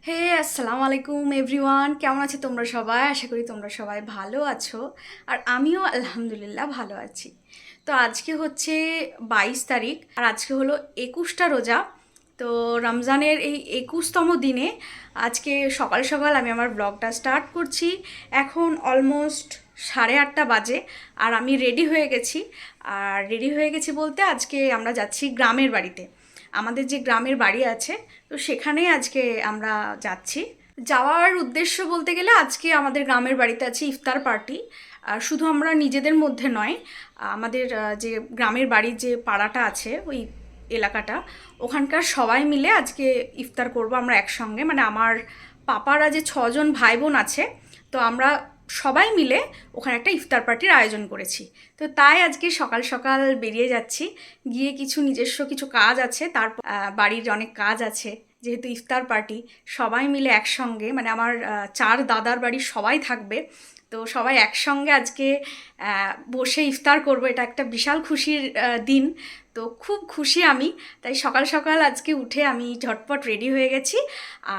হে আসসালামু আলাইকুম এভরিওয়ান, কেমন আছো তোমরা সবাই? আশা করি তোমরা সবাই ভালো আছো। আর আমিও আলহামদুলিল্লাহ ভালো আছি। তো আজকে হচ্ছে 22 তারিখ, আর আজকে হলো 21টা রোজা। তো রমজানের এই 21তম দিনে আজকে সকাল সকাল আমি আমার ব্লগটা স্টার্ট করছি। এখন অলমোস্ট 8:30 বাজে, আর আমি রেডি হয়ে গেছি। আর রেডি হয়ে গেছি বলতে আজকে আমরা যাচ্ছি গ্রামের বাড়িতে। আমাদের যে গ্রামের বাড়ি আছে, তো সেখানে আজকে আমরা যাচ্ছি। যাওয়ার উদ্দেশ্য বলতে গেলে আজকে আমাদের গ্রামের বাড়িতে আছে ইফতার পার্টি। আর শুধু আমরা নিজেদের মধ্যে নয়, আমাদের যে গ্রামের বাড়ির যে পাড়াটা আছে, ওই এলাকাটা, ওখানকার সবাই মিলে আজকে ইফতার করব আমরা একসঙ্গে। মানে আমার পাপারা যে 6জন ভাই বোন আছে, তো আমরা সবাই মিলে ওখানে একটা ইফতার পার্টির আয়োজন করেছি। তো তাই আজকে সকাল সকাল বেরিয়ে যাচ্ছি। গিয়ে কিছু নিজস্ব কিছু কাজ আছে, তারপর বাড়ির অনেক কাজ আছে। যেহেতু ইফতার পার্টি, সবাই মিলে একসঙ্গে, মানে আমার 4 দাদার বাড়ির সবাই থাকবে। তো সবাই একসঙ্গে আজকে বসে ইফতার করব। এটা একটা বিশাল খুশির দিন। তো খুব খুশি আমি। তাই সকাল সকাল আজকে উঠে আমি ঝটপট রেডি হয়ে গেছি।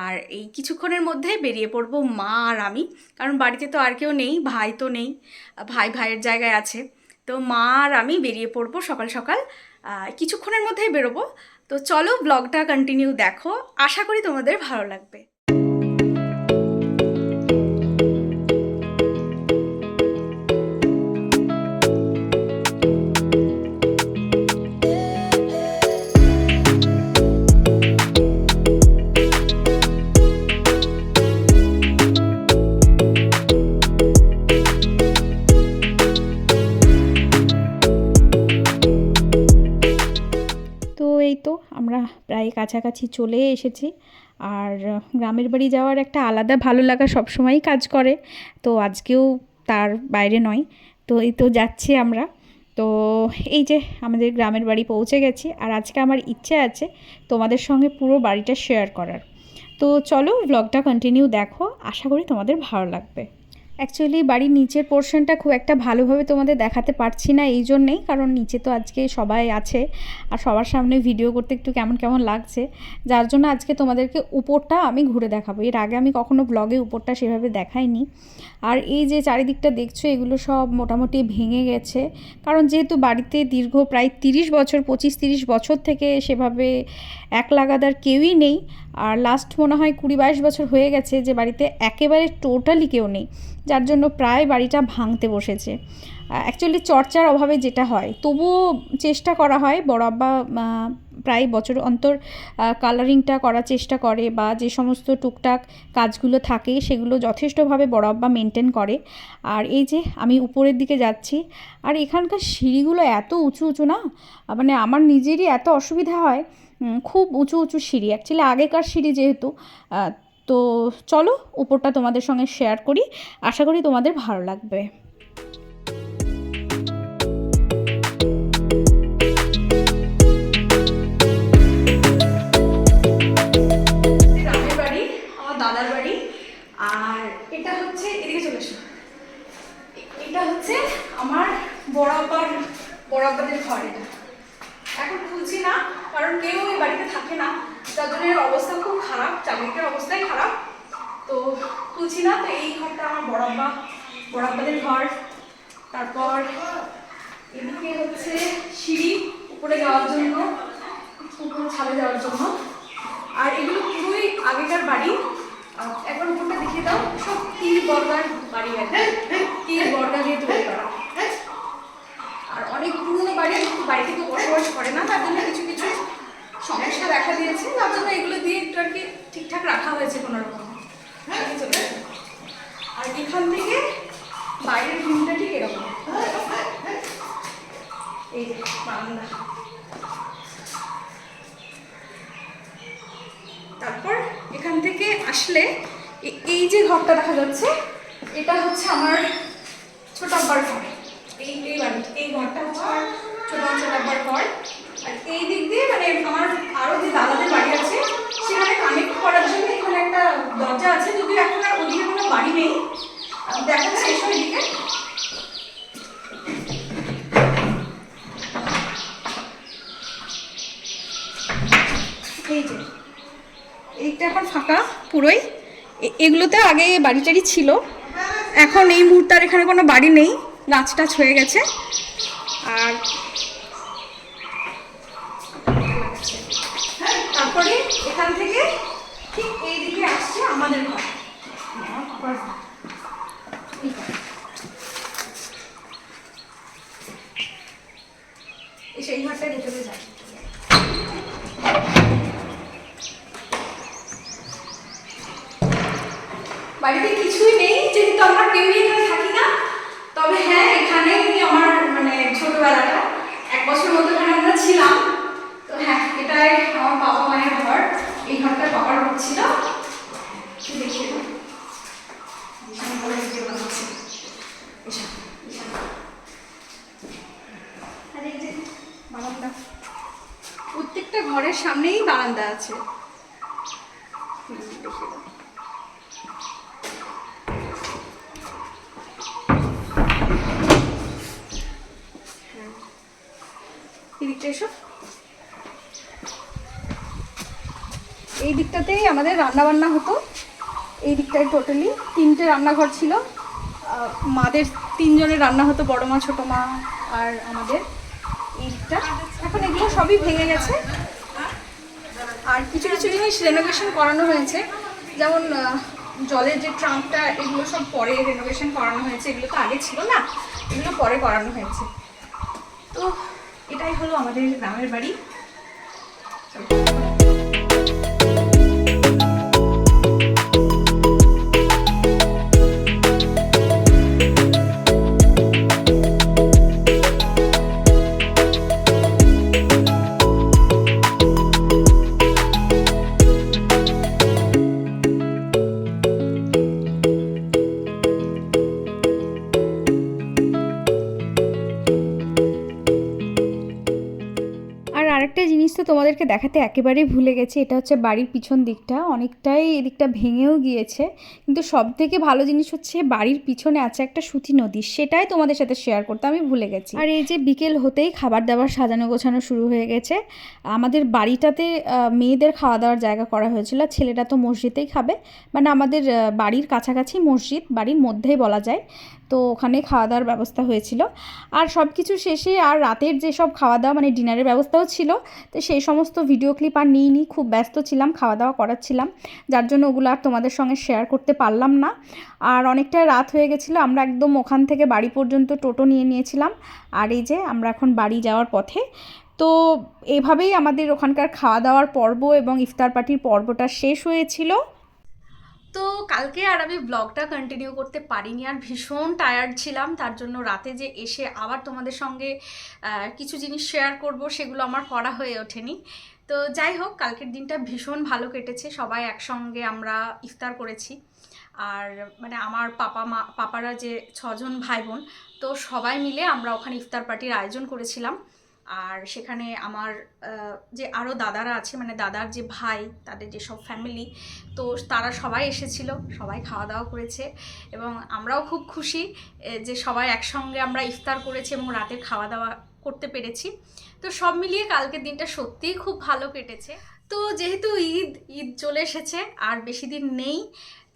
আর এই কিছুক্ষণের মধ্যে বেরিয়ে পড়ব মা আর আমি। কারণ বাড়িতে তো আর কেউ নেই, ভাই তো নেই, ভাই ভাইয়ের জায়গায় আছে। তো মা আর আমি বেরিয়ে পড়ব সকাল সকাল, কিছুক্ষণের মধ্যেই বেরোবো। তো চলো ব্লগটা কন্টিনিউ দেখো, আশা করি তোমাদের ভালো লাগবে। তো এই তো আমরা প্রায় কাছাকাছি চলে এসেছি। আর গ্রামের বাড়ি যাওয়ার একটা আলাদা ভালো লাগা সবসময়ই কাজ করে। তো আজকেও তার বাইরে নয়। তো এই তো যাচ্ছি আমরা। তো এই যে আমাদের গ্রামের বাড়ি পৌঁছে গেছি। আর আজকে আমার ইচ্ছে আছে তোমাদের সঙ্গে পুরো বাড়িটা শেয়ার করার। তো চলো ব্লগটা কন্টিনিউ দেখো, আশা করি তোমাদের ভালো লাগবে। অ্যাকচুয়ালি বাড়ির নিচের পোর্শনটা খুব একটা ভালোভাবে তোমাদের দেখাতে পারছি না, এই জন্যেই, কারণ নিচে তো আজকে সবাই আছে আর সবার সামনে ভিডিও করতে একটু কেমন কেমন লাগছে, যার জন্য আজকে তোমাদেরকে উপরটা আমি ঘুরে দেখাবো। এর আগে আমি কখনো ব্লগে উপরটা সেভাবে দেখাইনি। আর এই যে চারিদিকটা দেখছো, এগুলো সব মোটামুটি ভেঙে গেছে। কারণ যেহেতু বাড়িতে দীর্ঘ প্রায় 30 বছর, 25-30 বছর থেকে সেভাবে এক লাগাদার কেউই নেই। আর লাস্ট মনে হয় 20-22 বছর হয়ে গেছে যে বাড়িতে একেবারে টোটালি কেউ নেই, যার জন্য প্রায় বাড়িটা ভাঙতে বসেছে। অ্যাকচুয়ালি চর্চার অভাবে যেটা হয়, তবুও চেষ্টা করা হয়। বড় আব্বা প্রায় বছর অন্তর কালারিংটা করার চেষ্টা করে, বা যে সমস্ত টুকটাক কাজগুলো থাকে সেগুলো যথেষ্টভাবে বড় আব্বা মেনটেন করে। আর এই যে আমি উপরের দিকে যাচ্ছি, আর এখানকার সিঁড়িগুলো এত উঁচু উঁচু না, মানে আমার নিজেরই এত অসুবিধা হয়। খুব উঁচু উঁচু সিঁড়ি, অ্যাকচুয়ালি আগেকার সিঁড়ি যেহেতু। তো চলো উপরটা তোমাদের সঙ্গে শেয়ার করি, আশা করি তোমাদের ভালো লাগবে। গ্রামের বাড়ি, আমার দাদার বাড়ি। আর এটা হচ্ছে, এদিকে চলে এসো, এটা হচ্ছে আমার বড়াব্বাদের ঘর। এটা এখন খুলছি না, কারণ কেউ এই বাড়িতে থাকে না, যার জন্য এর অবস্থা খুব খারাপ, চারিদিকের অবস্থাই খারাপ। তো খুলছি না। তো এই ঘরটা আমার বড়াব্বাদের ঘর। তারপর এদিকে হচ্ছে সিঁড়ি উপরে যাওয়ার জন্য, উপরে ছাদে যাওয়ার জন্য। আর এগুলো পুরোই আগেকার বাড়ি। একবার উপরটা দেখিয়ে দাও। সব তীর বর্গার বাড়ি আছে, তীর বর্গা দিয়ে তৈরি করা। আর অনেক পুরনো বাড়ি, বাড়িতে কেউ বসবাস করে না, তার জন্য কিছু কিছু সমস্যা দেখা দিয়েছে, তার জন্য এগুলো দিয়ে একটু আর কি ঠিকঠাক রাখা হয়েছে কোনো রকম। আর এখান থেকে বাইরের ভিউটা ঠিক এরকম, এই যে বারান্দা। তারপর এখান থেকে আসলে এই যে ঘরটা দেখা যাচ্ছে, এটা হচ্ছে আমার ছোট আব্বার ঘর। এই বাড়ি, এই ঘরটা হচ্ছে আমার ছোট আব্বার ঘর। আর এই দিক দিয়ে মানে আমার আরো যে দাদাদের বাড়ি আছে, সেখানে কানেক্ট করার জন্য এখানে একটা দরজা আছে, যদিও এখন আর ওদিকে কোনো বাড়ি নেই। দেখা শেষ হয় এদিকে। এই যে এইটা এখন ফাঁকা পুরোই। এগুলোতে আগে বাড়ি টাড়ি ছিল, এখন এই মুহূর্তে আর এখানে কোনো বাড়ি নেই, গাছ টাছ হয়ে গেছে। আর তারপরে এখান থেকে ঠিক এইদিকে আসছে আমাদের ঘর। সেই ঘরটা ভেতরে যায়। বাড়িতে কিছুই নেই, যেহেতু আমরা কেউই এখানে থাকি না। তবে হ্যাঁ, এখানেই আমার মানে ছোটবেলাটা 1 বছর মতো এখানে আমরা ছিলাম। তো হ্যাঁ, এটাই আমার বাবা মায়ের ঘর। এই ঘরটা বাবার ঘর ছিল। দেখিয়ে দাও, বারান্দা, প্রত্যেকটা ঘরের সামনেই বারান্দা আছে। এদিকটা এসো। এই দিকটাতেই আমাদের রান্নাবান্না হতো। এই দিকটায় টোটালি 3টে রান্নাঘর ছিল। মাদের 3 জনের রান্না হতো, বড় মা, ছোটো মা আর আমাদের। এই দিকটা এখন এগুলো সবই ভেঙে গেছে। আর কিছু কিছু জিনিস রেনোভেশন করানো হয়েছে, যেমন জলের যে ট্রাঙ্কটা, এগুলো সব পরে রেনোভেশন করানো হয়েছে। এগুলো তো আগে ছিল না, এগুলো পরে করানো হয়েছে। তো এটাই হলো আমাদের গ্রামের বাড়ি। আরেকটা জিনিস তো তোমাদেরকে দেখাতে একেবারেই ভুলে গেছি, এটা হচ্ছে বাড়ির পিছন দিকটা। অনেকটাই এদিকটা ভেঙেও গিয়েছে, কিন্তু সব থেকে ভালো জিনিস হচ্ছে বাড়ির পিছনে আছে একটা সুতি নদী, সেটাই তোমাদের সাথে শেয়ার করতে আমি ভুলে গেছি। আর এই যে বিকেল হতেই খাবার দাবার সাজানো গোছানো শুরু হয়ে গেছে। আমাদের বাড়িটাতে মেয়েদের খাওয়া দাওয়ার জায়গা করা হয়েছিল, ছেলেরা তো মসজিদেই খাবে, মানে আমাদের বাড়ির কাছাকাছি মসজিদ, বাড়ির মধ্যেই বলা যায়। তো ওখানে খাওয়া দাওয়ার ব্যবস্থা হয়েছিল। আর সব কিছু শেষে আর রাতের যেসব খাওয়া দাওয়া মানে ডিনারের ব্যবস্থাও ছিল, তো সেই সমস্ত ভিডিও ক্লিপ আর নিইনি, খুব ব্যস্ত ছিলাম, খাওয়া দাওয়া করাচ্ছিলাম, যার জন্য ওগুলো আর তোমাদের সঙ্গে শেয়ার করতে পারলাম না। আর অনেকটা রাত হয়ে গেছিলো, আমরা একদম ওখান থেকে বাড়ি পর্যন্ত টোটো নিয়ে নিয়েছিলাম। আর এই যে আমরা এখন বাড়ি যাওয়ার পথে। তো এইভাবেই আমাদের ওখানকার খাওয়া দাওয়ার পর্ব এবং ইফতার পার্টির পর্বটা শেষ হয়েছিল। তো কালকে আর আমি ব্লগটা কন্টিনিউ করতে পারিনি, আর ভীষণ টায়ার্ড ছিলাম, তার জন্য রাতে যে এসে আবার তোমাদের সঙ্গে কিছু জিনিস শেয়ার করব, সেগুলো আমার করা হয়ে ওঠেনি। তো যাই হোক, কালকের দিনটা ভীষণ ভালো কেটেছে। সবাই একসঙ্গে আমরা ইফতার করেছি। আর মানে আমার পাপারা যে 6 জন ভাই বোন, তো সবাই মিলে আমরা ওখানে ইফতার পার্টির আয়োজন করেছিলাম। আর সেখানে আমার যে আরও দাদারা আছে, মানে দাদার যে ভাই, তাদের যেসব ফ্যামিলি, তো তারা সবাই এসেছিল, সবাই খাওয়া দাওয়া করেছে। এবং আমরাও খুব খুশি যে সবাই একসঙ্গে আমরা ইফতার করেছি এবং রাতের খাওয়া দাওয়া করতে পেরেছি। তো সব মিলিয়ে কালকের দিনটা সত্যিই খুব ভালো কেটেছে। তো যেহেতু ঈদ চলে এসেছে, আর বেশি দিন নেই,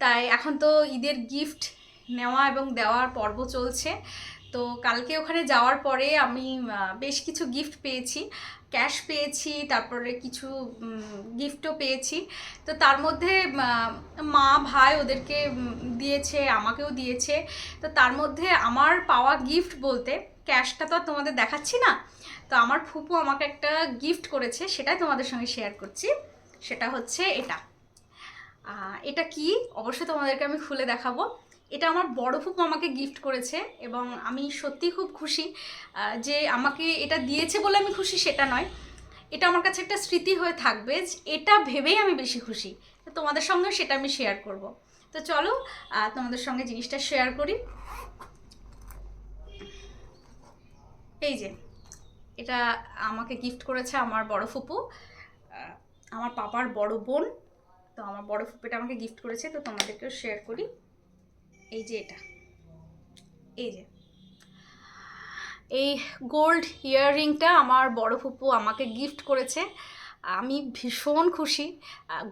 তাই এখন তো ঈদের গিফট নেওয়া এবং দেওয়ার পর্ব চলছে। তো কালকে ওখানে যাওয়ার পরে আমি বেশ কিছু গিফট পেয়েছি, ক্যাশ পেয়েছি, তারপরে কিছু গিফটও পেয়েছি। তো তার মধ্যে মা ভাই ওদেরকে দিয়েছে, আমাকেও দিয়েছে। তো তার মধ্যে আমার পাওয়া গিফট বলতে, ক্যাশটা তো তোমাদের দেখাচ্ছি না, তো আমার ফুপু আমাকে একটা গিফট করেছে, সেটাই তোমাদের সঙ্গে শেয়ার করছি। সেটা হচ্ছে এটা। এটা কি অবশ্যই তোমাদেরকে আমি খুলে দেখাবো। এটা আমার বড় ফুপু আমাকে গিফট করেছে, এবং আমি সত্যি খুব খুশি যে আমাকে এটা দিয়েছে বলে আমি খুশি সেটা নয়, এটা আমার কাছে একটা স্মৃতি হয়ে থাকবে, এটা ভেবেই আমি বেশি খুশি। তো তোমাদের সঙ্গে সেটা আমি শেয়ার করব। তো চলো তোমাদের সঙ্গে জিনিসটা শেয়ার করি। এই যে এটা আমাকে গিফট করেছে আমার বড় ফুপু, আমার পাপার বড় বোন। তো আমার বড় ফুপুটা আমাকে গিফট করেছে, তো তোমাদেরকেও শেয়ার করি। এই যে এটা, এই যে এই গোল্ড ইয়াররিংটা আমার বড় ফুপু আমাকে গিফট করেছে। আমি ভীষণ খুশি।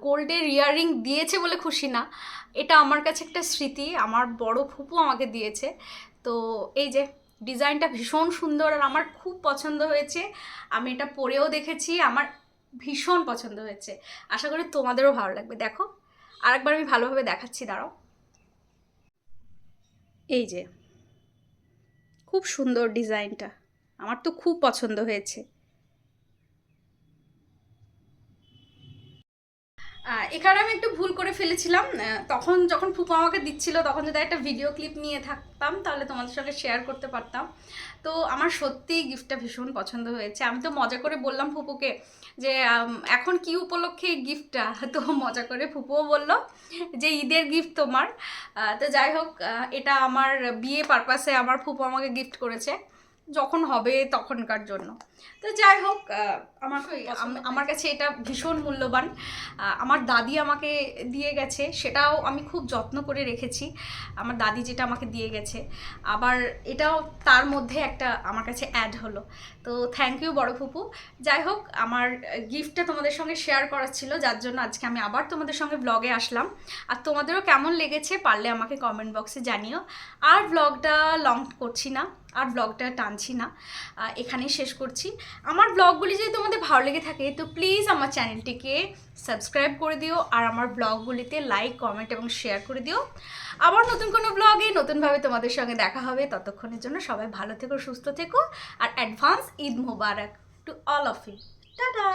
গোল্ডের ইয়াররিং দিয়েছে বলে খুশি না, এটা আমার কাছে একটা স্মৃতি, আমার বড় ফুপু আমাকে দিয়েছে। তো এই যে ডিজাইনটা ভীষণ সুন্দর আর আমার খুব পছন্দ হয়েছে। আমি এটা পরেও দেখেছি, আমার ভীষণ পছন্দ হয়েছে। আশা করি তোমাদেরও ভালো লাগবে। দেখো আরেকবার আমি ভালোভাবে দেখাচ্ছি, দাঁড়াও। এই যে খুব সুন্দর ডিজাইনটা, আমার তো খুব পছন্দ হয়েছে। এখানে আমি একটু ভুল করে ফেলেছিলাম। তখন যখন ফুপু আমাকে দিচ্ছিল তখন যদি একটা ভিডিও ক্লিপ নিয়ে থাকতাম তাহলে তোমাদের সঙ্গে শেয়ার করতে পারতাম। তো আমার সত্যিই গিফটটা ভীষণ পছন্দ হয়েছে। আমি তো মজা করে বললাম ফুপুকে যে এখন কি উপলক্ষে এই গিফটটা, তো মজা করে ফুপুও বলল যে ঈদের গিফট তোমার। তো যাই হোক, এটা আমার বিয়ে পারপাসে আমার ফুপু আমাকে গিফট করেছে, যখন হবে তখনকার জন্য। তো যাই হোক, আমার কাছে এটা ভীষণ মূল্যবান। আমার দাদি আমাকে দিয়ে গেছে, সেটাও আমি খুব যত্ন করে রেখেছি। আমার দাদি যেটা আমাকে দিয়ে গেছে, আবার এটাও তার মধ্যে একটা আমার কাছে অ্যাড হলো। তো থ্যাংক ইউ বড় ফুপু। যাই হোক, আমার গিফটটা তোমাদের সঙ্গে শেয়ার করার ছিল, যার জন্য আজকে আমি আবার তোমাদের সঙ্গে ব্লগে আসলাম। আর তোমাদেরও কেমন লেগেছে পারলে আমাকে কমেন্ট বক্সে জানিও। আর ব্লগটা লং করছি না, আর ব্লগটা টানছি না, এখানেই শেষ করছি। আমার ব্লগগুলি যদি তোমাদের ভালো লেগে থাকে তো প্লিজ আমার চ্যানেলটিকে সাবস্ক্রাইব করে দিও, আর আমার ব্লগগুলিতে লাইক, কমেন্ট এবং শেয়ার করে দিও। আবার নতুন কোনো ব্লগে নতুনভাবে তোমাদের সঙ্গে দেখা হবে। ততক্ষণের জন্য সবাই ভালো থেকো, সুস্থ থেকো, আর advance Eid Mubarak to all of you. Tata.